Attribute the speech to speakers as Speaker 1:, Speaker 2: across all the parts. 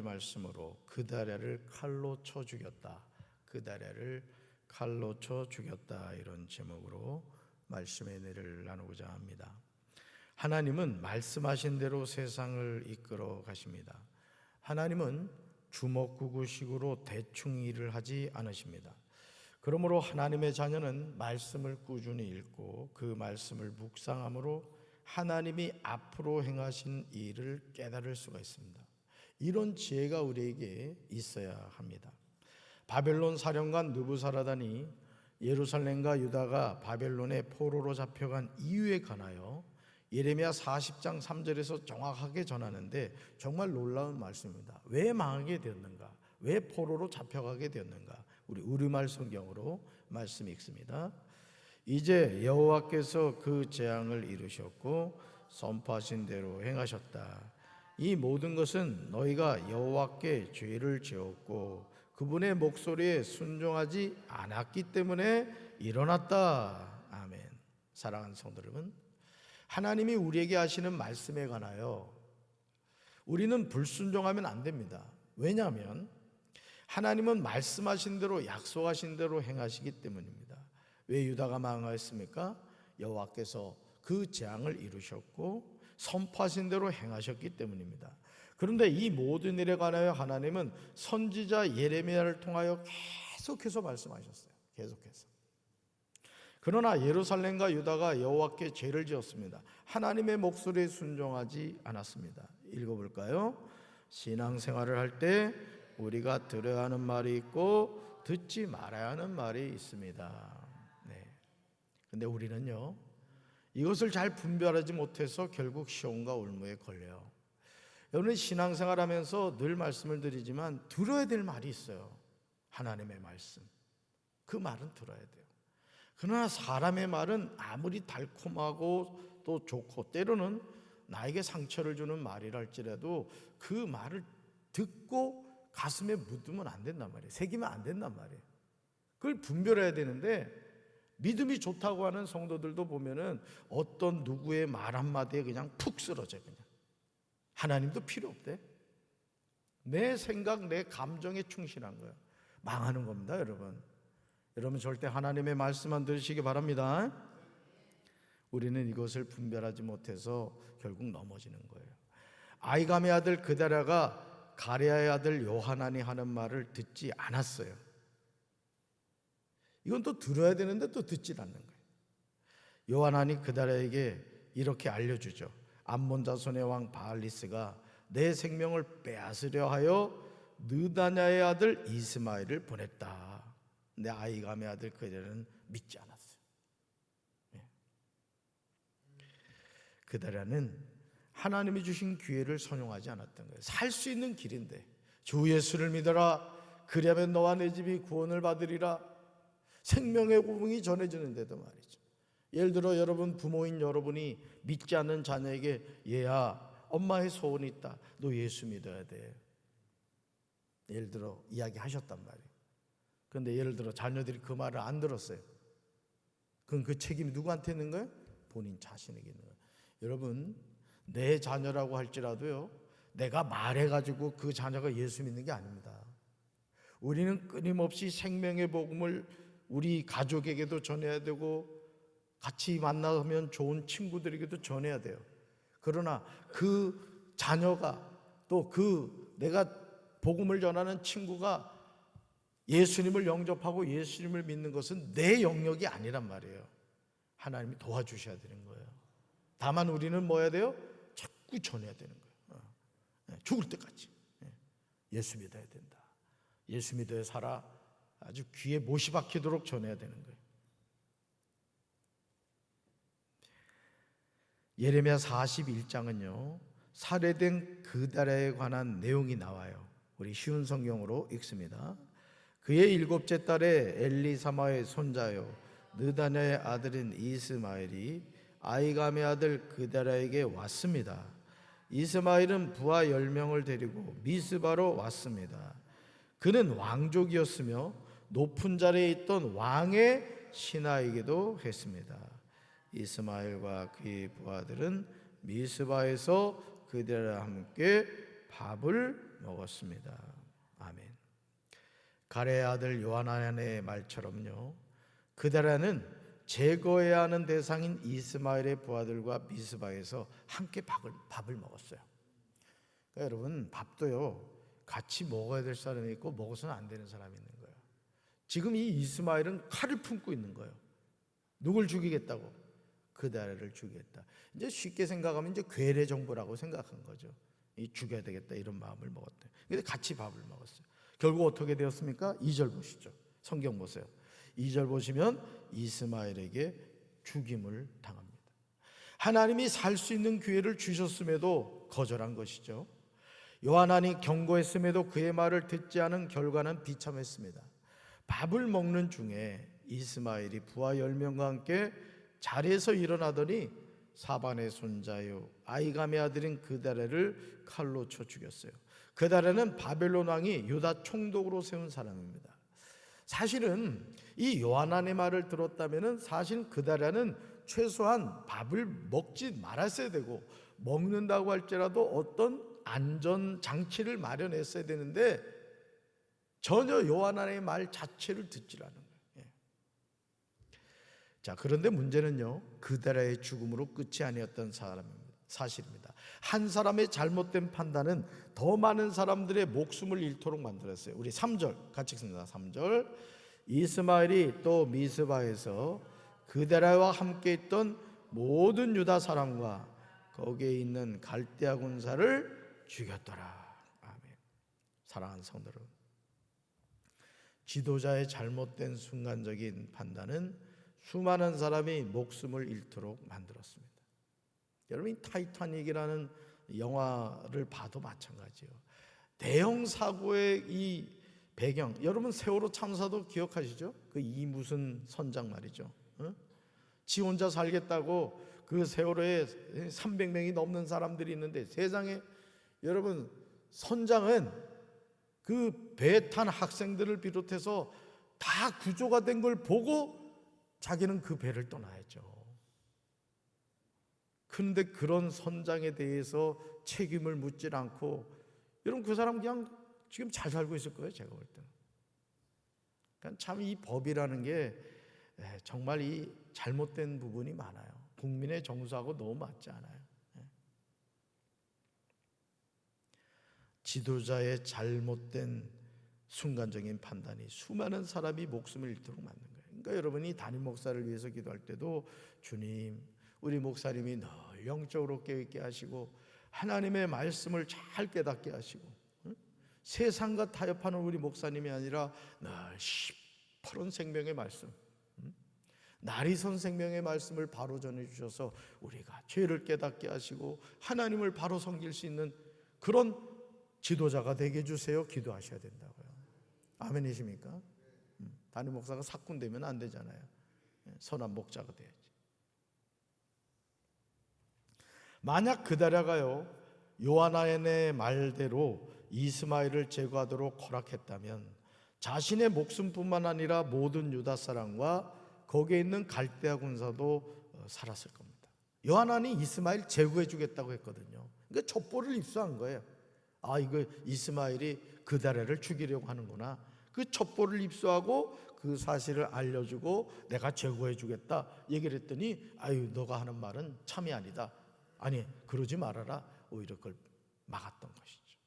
Speaker 1: 말씀으로 그다랴를 칼로 쳐 죽였다. 그다랴를 칼로 쳐 죽였다. 이런 제목으로 말씀의 은혜를 나누고자 합니다. 하나님은 말씀하신 대로 세상을 이끌어 가십니다. 하나님은 주먹구구식으로 대충 일을 하지 않으십니다. 그러므로 하나님의 자녀는 말씀을 꾸준히 읽고 그 말씀을 묵상함으로 하나님이 앞으로 행하신 일을 깨달을 수가 있습니다. 이런 지혜가 우리에게 있어야 합니다. 바벨론 사령관 느부사라단이 예루살렘과 유다가 바벨론의 포로로 잡혀간 이유에 관하여 예레미야 40장 3절에서 정확하게 전하는데 정말 놀라운 말씀입니다. 왜 망하게 되었는가? 왜 포로로 잡혀가게 되었는가? 우리 우리말 성경으로 말씀 읽습니다. 이제 여호와께서 그 재앙을 이루셨고 선포하신 대로 행하셨다. 이 모든 것은 너희가 여호와께 죄를 지었고 그분의 목소리에 순종하지 않았기 때문에 일어났다. 아멘. 사랑하는 성도 여러분, 하나님이 우리에게 하시는 말씀에 관하여 우리는 불순종하면 안 됩니다. 왜냐하면 하나님은 말씀하신 대로 약속하신 대로 행하시기 때문입니다. 왜 유다가 망하였습니까? 여호와께서 그 재앙을 이루셨고 선포하신 대로 행하셨기 때문입니다. 그런데 이 모든 일에 관하여 하나님은 선지자 예레미야를 통하여 계속해서 말씀하셨어요. 계속해서. 그러나 예루살렘과 유다가 여호와께 죄를 지었습니다. 하나님의 목소리에 순종하지 않았습니다. 읽어볼까요? 신앙생활을 할 때 우리가 들어야 하는 말이 있고 듣지 말아야 하는 말이 있습니다. 근데 우리는요, 이것을 잘 분별하지 못해서 결국 시험과 올무에 걸려요. 여러분, 신앙생활 하면서 늘 말씀을 드리지만 들어야 될 말이 있어요. 하나님의 말씀. 그 말은 들어야 돼요. 그러나 사람의 말은 아무리 달콤하고 또 좋고 때로는 나에게 상처를 주는 말이라 할지라도 그 말을 듣고 가슴에 묻으면 안 된단 말이에요. 새기면 안 된단 말이에요. 그걸 분별해야 되는데 믿음이 좋다고 하는 성도들도 보면은 어떤 누구의 말 한마디에 그냥 푹 쓰러져. 그냥 하나님도 필요 없대. 내 생각, 내 감정에 충실한 거예요. 망하는 겁니다, 여러분. 여러분 절대 하나님의 말씀만 들으시기 바랍니다. 우리는 이것을 분별하지 못해서 결국 넘어지는 거예요. 아이감의 아들 그다랴가 가랴의 아들 요하난이 하는 말을 듣지 않았어요. 이건 또 들어야 되는데 또 듣질 않는 거예요. 요하난이 그다랴에게 이렇게 알려주죠. 암몬 자손의 왕 바알리스가 내 생명을 빼앗으려 하여 느다냐의 아들 이스마엘을 보냈다. 내 아이감의 아들 그다랴는 믿지 않았어요. 그다랴는 하나님이 주신 기회를 선용하지 않았던 거예요. 살 수 있는 길인데 주 예수를 믿어라. 그리하면 너와 내 집이 구원을 받으리라. 생명의 복음이 전해지는데도 말이죠. 예를 들어 여러분 부모인 여러분이 믿지 않는 자녀에게 얘야 엄마의 소원이 있다. 너 예수 믿어야 돼. 예를 들어 이야기하셨단 말이에요. 그런데 예를 들어 자녀들이 그 말을 안 들었어요. 그럼 그 책임이 누구한테 있는 거예요? 본인 자신에게 있는 거예요. 여러분 내 자녀라고 할지라도요, 내가 말해가지고 그 자녀가 예수 믿는 게 아닙니다. 우리는 끊임없이 생명의 복음을 우리 가족에게도 전해야 되고 같이 만나면 좋은 친구들에게도 전해야 돼요. 그러나 그 자녀가 또 그 내가 복음을 전하는 친구가 예수님을 영접하고 예수님을 믿는 것은 내 영역이 아니란 말이에요. 하나님이 도와주셔야 되는 거예요. 다만 우리는 뭐 해야 돼요? 자꾸 전해야 되는 거예요. 죽을 때까지 예수 믿어야 된다. 예수 믿어야 살아. 아주 귀에 못이 박히도록 전해야 되는 거예요. 예레미야 41장은요 살해된 그다랴에 관한 내용이 나와요. 우리 쉬운 성경으로 읽습니다. 그의 7째 달에 엘리사마의 손자요 느다냐의 아들인 이스마엘이 아이감의 아들 그다랴에게 왔습니다. 이스마엘은 부하 10명을 데리고 미스바로 왔습니다. 그는 왕족이었으며 높은 자리에 있던 왕의 신하이기도 했습니다. 이스마엘과 그의 부하들은 미스바에서 그들과 함께 밥을 먹었습니다. 아멘. 가레의 아들 요하난의 말처럼요, 그다라는 제거해야 하는 대상인 이스마엘의 부하들과 미스바에서 함께 밥을 먹었어요. 그러니까 여러분, 밥도요 같이 먹어야 될 사람이 있고 먹어서는 안 되는 사람이 있는 거예요. 지금 이 이스마엘은 칼을 품고 있는 거예요. 누굴 죽이겠다고? 그다라를 죽이겠다. 이제 쉽게 생각하면 이제 괴뢰 정보라고 생각한 거죠. 이 죽여야 되겠다 이런 마음을 먹었대요. 근데 같이 밥을 먹었어요. 결국 어떻게 되었습니까? 2절 보시죠. 성경 보세요. 2절 보시면 이스마엘에게 죽임을 당합니다. 하나님이 살 수 있는 기회를 주셨음에도 거절한 것이죠. 요하난이 경고했음에도 그의 말을 듣지 않은 결과는 비참했습니다. 밥을 먹는 중에 이스마엘이 부하 10명과 함께 자리에서 일어나더니 사반의 손자요 아이감의 아들인 그다레를 칼로 쳐 죽였어요. 그다레는 바벨론 왕이 유다 총독으로 세운 사람입니다. 사실은 이 요하난의 말을 들었다면 사실 그다레는 최소한 밥을 먹지 말았어야 되고, 먹는다고 할지라도 어떤 안전 장치를 마련했어야 되는데 전혀 요하난의 말 자체를 듣질 않은 거예요. 자, 그런데 문제는요, 그다라의 죽음으로 끝이 아니었던 사실입니다. 한 사람의 잘못된 판단은 더 많은 사람들의 목숨을 잃도록 만들었어요. 우리 3절 같이 읽습니다. 3절. 이스마엘이 또 미스바에서 그다라와 함께 있던 모든 유다 사람과 거기에 있는 갈대아 군사를 죽였더라. 아멘. 사랑하는 성도 여러분, 지도자의 잘못된 순간적인 판단은 수많은 사람이 목숨을 잃도록 만들었습니다. 여러분, 이 타이타닉이라는 영화를 봐도 마찬가지예요. 대형 사고의 이 배경, 여러분 세월호 참사도 기억하시죠? 그 이무슨 선장 말이죠. 지 혼자 살겠다고 그 세월호에 300명이 넘는 사람들이 있는데, 세상에 여러분, 선장은 그 배에 탄 학생들을 비롯해서 다 구조가 된 걸 보고 자기는 그 배를 떠나야죠. 그런데 그런 선장에 대해서 책임을 묻질 않고, 여러분 그 사람 그냥 지금 잘 살고 있을 거예요, 제가 볼 때는. 그러니까 참 이 법이라는 게 정말 이 잘못된 부분이 많아요. 국민의 정서하고 너무 맞지 않아요. 지도자의 잘못된 순간적인 판단이 수많은 사람이 목숨을 잃도록 만든 거예요. 그러니까 여러분이 담임 목사를 위해서 기도할 때도, 주님, 우리 목사님이 늘 영적으로 깨닫게 하시고 하나님의 말씀을 잘 깨닫게 하시고, 세상과 타협하는 우리 목사님이 아니라 늘 시퍼런 생명의 말씀, 날이 선 생명의 말씀을 바로 전해주셔서 우리가 죄를 깨닫게 하시고 하나님을 바로 섬길 수 있는 그런 지도자가 되게 해주세요. 기도하셔야 된다고요. 아멘이십니까? 담임 목사가 사꾼 되면 안 되잖아요. 선한 목자가 돼야지. 만약 그다라가요 요하난의 말대로 이스마엘을 제거하도록 허락했다면 자신의 목숨뿐만 아니라 모든 유다 사람과 거기에 있는 갈대아 군사도 살았을 겁니다. 요하난이 이스마엘 제거해 주겠다고 했거든요. 그러니까 첩보를 입수한 거예요. 아, 이거 이스마엘이 그다라를 죽이려고 하는구나. 그 첩보를 입수하고 그 사실을 알려주고 내가 제거해 주겠다 얘기를 했더니, 아유, 너가 하는 말은 참이 아니다. 아니, 그러지 말아라. 오히려 그걸 막았던 것이죠.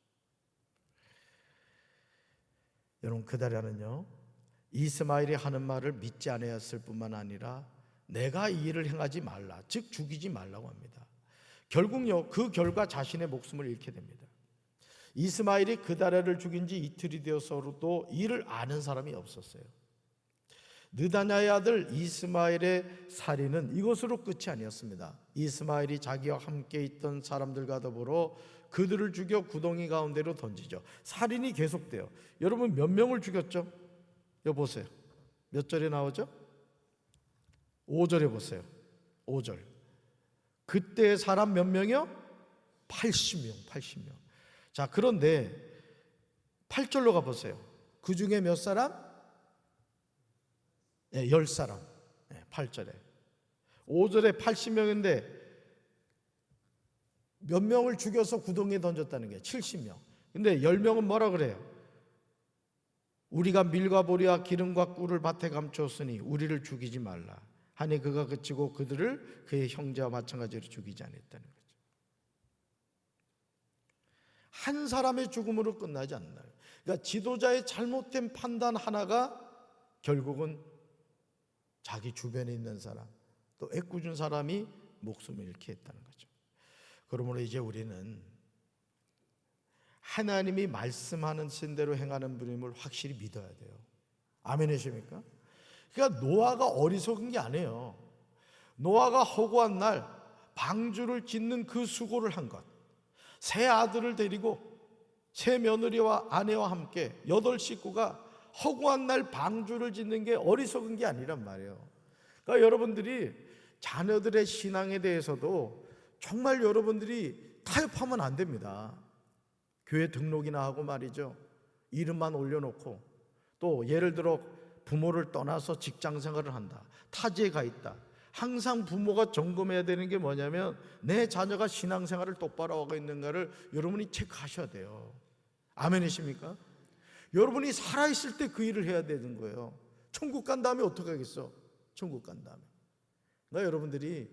Speaker 1: 여러분, 그다라는요 이스마엘이 하는 말을 믿지 않았을 뿐만 아니라 내가 이 일을 행하지 말라, 즉 죽이지 말라고 합니다. 결국요 그 결과 자신의 목숨을 잃게 됩니다. 이스마엘이 그다라를 죽인 지 이틀이 되어서도 이를 아는 사람이 없었어요. 느다냐의 아들 이스마엘의 살인은 이것으로 끝이 아니었습니다. 이스마엘이 자기와 함께 있던 사람들과 더불어 그들을 죽여 구덩이 가운데로 던지죠. 살인이 계속돼요. 여러분, 몇 명을 죽였죠? 여기 보세요. 몇 절에 나오죠? 5절에 보세요. 5절. 그때 사람 몇 명이요? 80명. 자, 그런데 8절로 가보세요. 그 중에 몇 사람? 10사람. 8절에. 5절에 80명인데 몇 명을 죽여서 구덩이에 던졌다는 게 70명. 근데 10명은 뭐라 그래요? 우리가 밀과 보리와 기름과 꿀을 밭에 감추었으니 우리를 죽이지 말라 하니 그가 그치고 그들을 그의 형제와 마찬가지로 죽이지 않았다는 거죠. 한 사람의 죽음으로 끝나지 않나요? 그러니까 지도자의 잘못된 판단 하나가 결국은 자기 주변에 있는 사람, 또 애꿎은 사람이 목숨을 잃게 했다는 거죠. 그러므로 이제 우리는 하나님이 말씀하는 대로 행하는 분임을 확실히 믿어야 돼요. 아멘이십니까? 그러니까 노아가 어리석은 게 아니에요. 노아가 허구한 날 방주를 짓는 그 수고를 한 것, 세 아들을 데리고 세 며느리와 아내와 함께 8식구가 허구한 날 방주를 짓는 게 어리석은 게 아니란 말이에요. 그러니까 여러분들이 자녀들의 신앙에 대해서도 정말 여러분들이 타협하면 안 됩니다. 교회 등록이나 하고 말이죠, 이름만 올려놓고, 또 예를 들어 부모를 떠나서 직장 생활을 한다, 타지에 가 있다, 항상 부모가 점검해야 되는 게 뭐냐면 내 자녀가 신앙생활을 똑바로 하고 있는가를 여러분이 체크하셔야 돼요. 아멘이십니까? 여러분이 살아있을 때 그 일을 해야 되는 거예요. 천국 간 다음에 어떻게 하겠어? 천국 간 다음에. 그러니까 여러분들이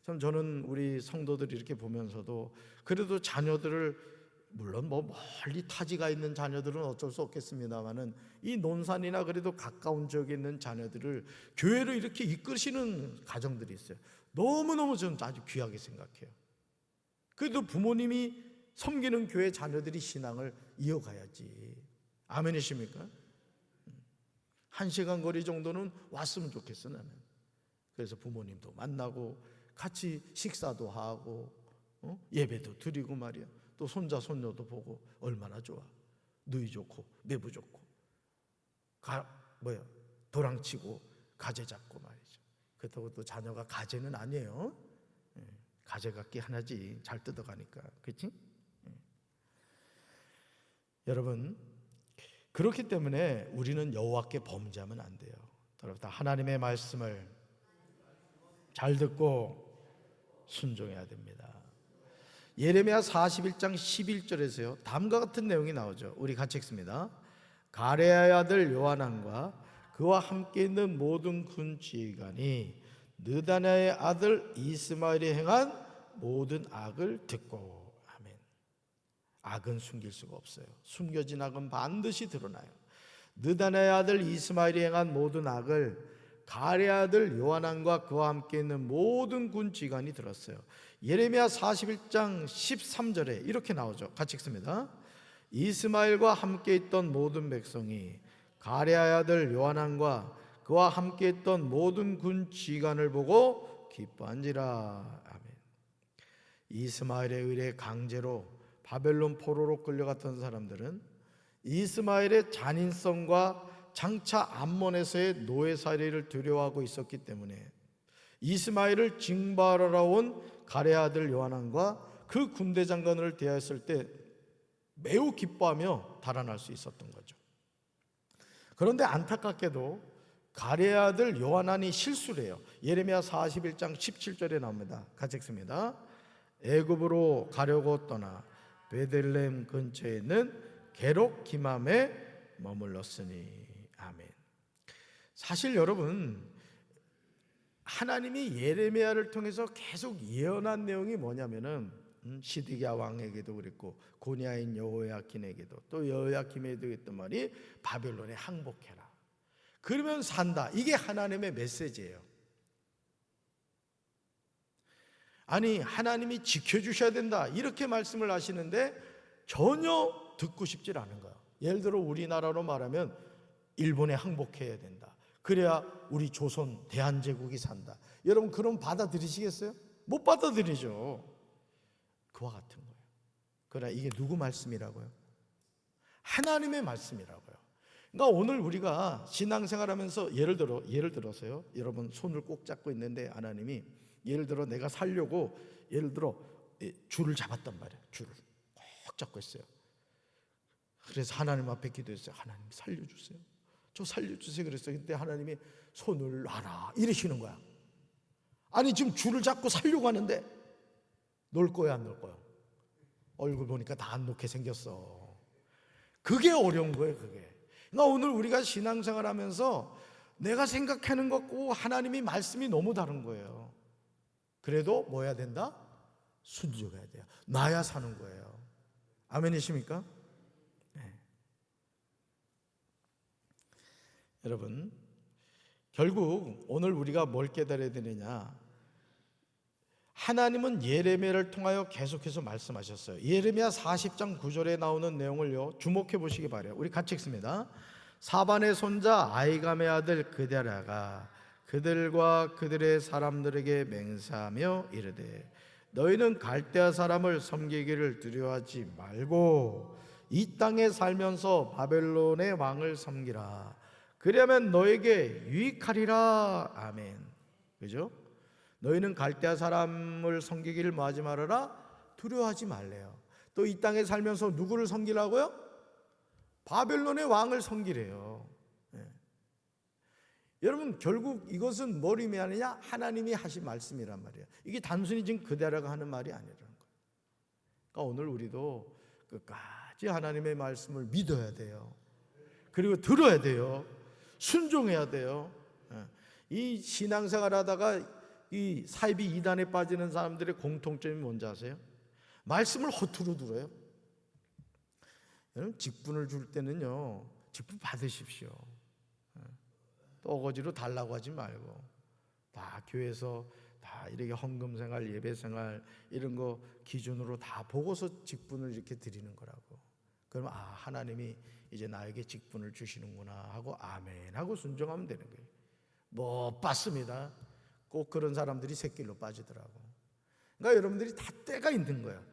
Speaker 1: 참, 저는 우리 성도들이 이렇게 보면서도 그래도 자녀들을, 물론 뭐 멀리 타지가 있는 자녀들은 어쩔 수 없겠습니다만은 이 논산이나 그래도 가까운 지역에 있는 자녀들을 교회로 이렇게 이끄시는 가정들이 있어요. 너무너무 저는 아주 귀하게 생각해요. 그래도 부모님이 섬기는 교회 자녀들이 신앙을 이어가야지. 아멘이십니까? 1시간 거리 정도는 왔으면 좋겠어 나는. 그래서 부모님도 만나고 같이 식사도 하고 예배도 드리고 말이야. 또 손자 손녀도 보고 얼마나 좋아. 누이 좋고 매부 좋고 도랑치고 가재 잡고 말이죠. 그렇다고 또 자녀가 가재는 아니에요. 가재 같기 하나지, 잘 뜯어가니까. 그렇지? 여러분, 그렇기 때문에 우리는 여호와께 범죄하면 안 돼요. 여러분, 하나님의 말씀을 잘 듣고 순종해야 됩니다. 예레미야 41장 11절에서요 다음과 같은 내용이 나오죠. 우리 같이 읽습니다. 가레아의 아들 요하난과 그와 함께 있는 모든 군 지휘관이 느다냐의 아들 이스마엘이 행한 모든 악을 듣고. 아멘. 악은 숨길 수가 없어요. 숨겨진 악은 반드시 드러나요. 느다냐의 아들 이스마엘이 행한 모든 악을 가레아의 아들 요하난과 그와 함께 있는 모든 군 지휘관이 들었어요. 예레미야 41장 13절에 이렇게 나오죠. 같이 읽습니다. 이스마엘과 함께 있던 모든 백성이 가레아의 아들 요하난과 그와 함께 있던 모든 군 지휘관을 보고 기뻐한지라. 아멘. 이스마엘에 의해 강제로 바벨론 포로로 끌려갔던 사람들은 이스마엘의 잔인성과 장차 암몬에서의 노예 살이를 두려워하고 있었기 때문에 이스마엘을 징벌하러 온 가레아의 아들 요하난과 그 군대 장관을 대하였을 때 매우 기뻐하며 달아날 수 있었던 거죠. 그런데 안타깝게도 가레아의 아들 요하난이 실수를 해요. 예레미야 41장 17절에 나옵니다. 같이 읽습니다. 애굽으로 가려고 떠나 베들레헴 근처에 있는 게록 기맘에 머물렀으니. 아멘. 사실 여러분, 하나님이 예레미야를 통해서 계속 예언한 내용이 뭐냐면은 시드기야 왕에게도 그랬고 고니아인 여호야킨에게도 또 여호야김에게도 했던 말이 바벨론에 항복해라, 그러면 산다. 이게 하나님의 메시지예요. 아니, 하나님이 지켜주셔야 된다 이렇게 말씀을 하시는데 전혀 듣고 싶질 않은 거예요. 예를 들어 우리나라로 말하면 일본에 항복해야 된다, 그래야 우리 조선 대한제국이 산다. 여러분, 그럼 받아들이시겠어요? 못 받아들이죠. 그와 같은 거예요. 그러나 이게 누구 말씀이라고요? 하나님의 말씀이라고요. 그러니까 오늘 우리가 신앙생활하면서 예를 들어서요, 여러분 손을 꼭 잡고 있는데 하나님이 예를 들어 내가 살려고 예를 들어 줄을 잡았단 말이에요. 줄을 꼭 잡고 있어요. 그래서 하나님 앞에 기도했어요. 하나님 살려주세요. 저 살려주세요. 그랬어요. 그때 하나님이 손을 놔라 이러시는 거야. 아니, 지금 줄을 잡고 살려고 하는데 놓을 거야 안 놓을 거야? 얼굴 보니까 다 안 놓게 생겼어. 그게 어려운 거예요. 그게. 그러니까 오늘 우리가 신앙생활 하면서 내가 생각하는 것과 하나님이 말씀이 너무 다른 거예요. 그래도 뭐 해야 된다? 순종해야 돼요. 놔야 사는 거예요. 아멘이십니까? 네. 여러분, 결국 오늘 우리가 뭘 깨달아야 되느냐? 하나님은 예레미야를 통하여 계속해서 말씀하셨어요. 예레미야 40장 9절에 나오는 내용을요, 주목해 보시기 바라요. 우리 같이 읽습니다. 사반의 손자 아이감의 아들 그데랴가 그들과 그들의 사람들에게 맹세하며 이르되 너희는 갈대아 사람을 섬기기를 두려워하지 말고 이 땅에 살면서 바벨론의 왕을 섬기라. 그러면 너에게 유익하리라. 아멘. 그죠? 너희는 갈대아 사람을 섬기기를 뭐하지 말아라? 두려워하지 말래요. 또 이 땅에 살면서 누구를 섬기라고요? 바벨론의 왕을 섬기래요. 네. 여러분, 결국 이것은 뭘 의미하느냐? 하나님이 하신 말씀이란 말이에요. 이게 단순히 지금 그대라가 하는 말이 아니라는 거예요. 그러니까 오늘 우리도 끝까지 하나님의 말씀을 믿어야 돼요. 그리고 들어야 돼요. 순종해야 돼요. 이 신앙생활 하다가 이 사이비 이단에 빠지는 사람들의 공통점이 뭔지 아세요? 말씀을 허투루 들어요. 여러분, 직분을 줄 때는요, 직분 받으십시오. 또 어거지로 달라고 하지 말고 다 교회에서 다 이렇게 헌금생활, 예배생활 이런 거 기준으로 다 보고서 직분을 이렇게 드리는 거라고. 그러면 하나님이 이제 나에게 직분을 주시는구나 하고 아멘 하고 순종하면 되는 거예요. 못 받습니다. 꼭 그런 사람들이 새길로 빠지더라고. 그러니까 여러분들이 다 때가 있는 거예요.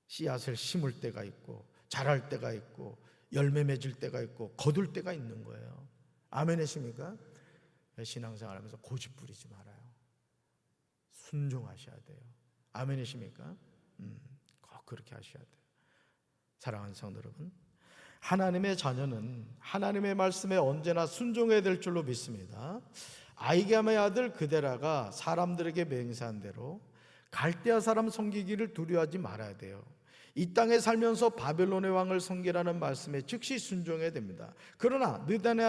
Speaker 1: 씨앗을 심을 때가 있고 자랄 때가 있고 열매 맺을 때가 있고 거둘 때가 있는 거예요. 아멘이십니까? 신앙생활하면서 고집 부리지 말아요. 순종하셔야 돼요. 아멘이십니까? 꼭 그렇게 하셔야 돼요. 사랑하는 성도 여러분, 하나님의 자녀는 하나님의 말씀에 언제나 순종해야 될 줄로 믿습니다. 아이감의 아들 그데라가 사람들에게 맹세한 대로 갈대아 사람 섬기기를 두려워하지 말아야 돼요. 이 땅에 살면서 바벨론의 왕을 섬기라는 말씀에 즉시 순종해야 됩니다. 그러나 느단의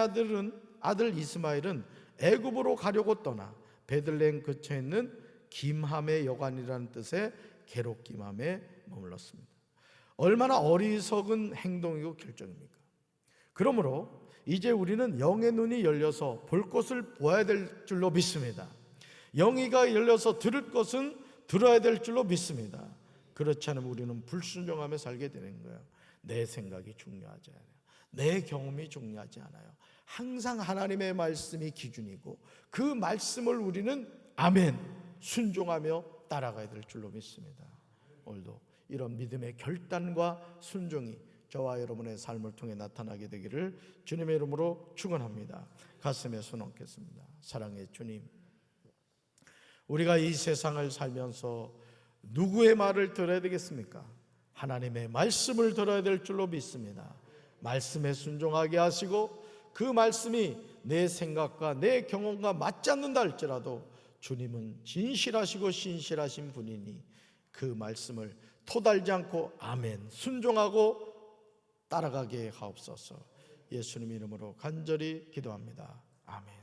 Speaker 1: 아들 이스마엘은 애굽으로 가려고 떠나 베들레헴 근처에 있는 김함의 여관이라는 뜻의 게롯김함에 머물렀습니다. 얼마나 어리석은 행동이고 결정입니까? 그러므로 이제 우리는 영의 눈이 열려서 볼 것을 보아야 될 줄로 믿습니다. 영이가 열려서 들을 것은 들어야 될 줄로 믿습니다. 그렇지 않으면 우리는 불순종하며 살게 되는 거예요. 내 생각이 중요하지 않아요. 내 경험이 중요하지 않아요. 항상 하나님의 말씀이 기준이고 그 말씀을 우리는 아멘 순종하며 따라가야 될 줄로 믿습니다. 오늘도 이런 믿음의 결단과 순종이 저와 여러분의 삶을 통해 나타나게 되기를 주님의 이름으로 축원합니다. 가슴에 손 얹겠습니다. 사랑의 주님, 우리가 이 세상을 살면서 누구의 말을 들어야 되겠습니까? 하나님의 말씀을 들어야 될 줄로 믿습니다. 말씀에 순종하게 하시고 그 말씀이 내 생각과 내 경험과 맞지 않는다 할지라도 주님은 진실하시고 신실하신 분이니 그 말씀을 토달지 않고 아멘 순종하고 따라가게 하옵소서. 예수님 이름으로 간절히 기도합니다. 아멘.